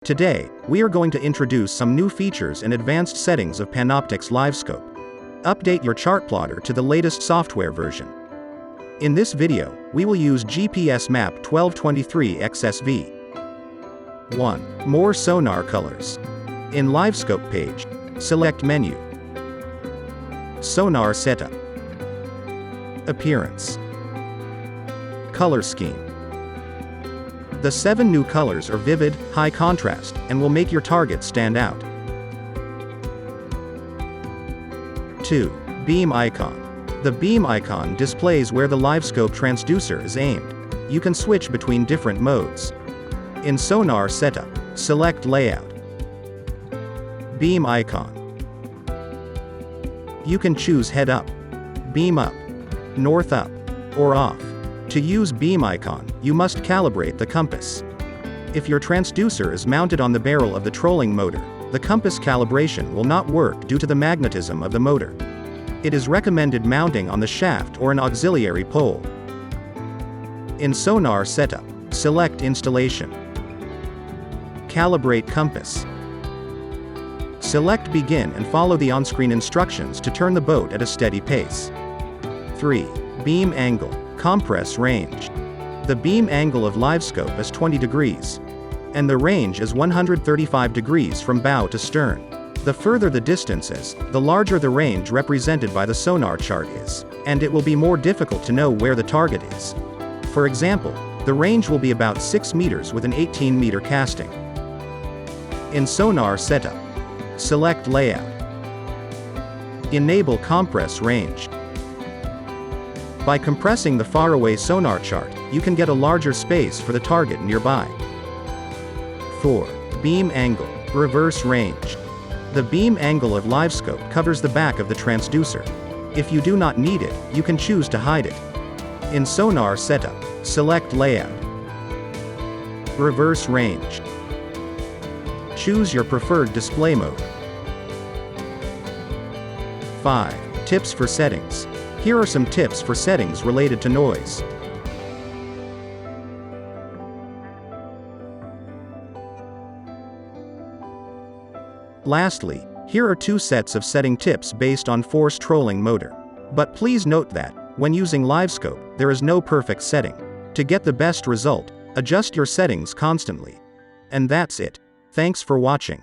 Today, we are going to introduce some new features and advanced settings of Panoptix LiveScope. Update your chart plotter to the latest software version. In this video, we will use GPS map 1223 XSV. 1. More Sonar colors. In LiveScope page, select Menu. Sonar Setup. Appearance. Color Scheme. The 7 new colors are vivid, high contrast, and will make your target stand out. 2. Beam Icon. The beam icon displays where the LiveScope transducer is aimed. You can switch between different modes. In Sonar Setup, select Layout. Beam Icon. You can choose Head Up, Beam Up, North Up, or Off. To use beam icon, you must calibrate the compass. If your transducer is mounted on the barrel of the trolling motor, the compass calibration will not work due to the magnetism of the motor. It is recommended mounting on the shaft or an auxiliary pole. In Sonar Setup, select Installation. Calibrate compass. Select Begin and follow the on-screen instructions to turn the boat at a steady pace. 3. Beam Angle. Compress range. The beam angle of LiveScope is 20 degrees. And the range is 135 degrees from bow to stern. The further the distance is, the larger the range represented by the sonar chart is, and it will be more difficult to know where the target is. For example, the range will be about 6 meters with an 18-meter casting. In Sonar Setup, select Layout. Enable Compress Range. By compressing the faraway sonar chart, you can get a larger space for the target nearby. 4. Beam Angle. Reverse Range. The beam angle of LiveScope covers the back of the transducer. If you do not need it, you can choose to hide it. In Sonar Setup, select Layout. Reverse Range. Choose your preferred display mode. 5. Tips for settings. Here are some tips for settings related to noise. Lastly, here are 2 sets of setting tips based on force trolling motor. But please note that, when using LiveScope, there is no perfect setting. To get the best result, adjust your settings constantly. And that's it. Thanks for watching.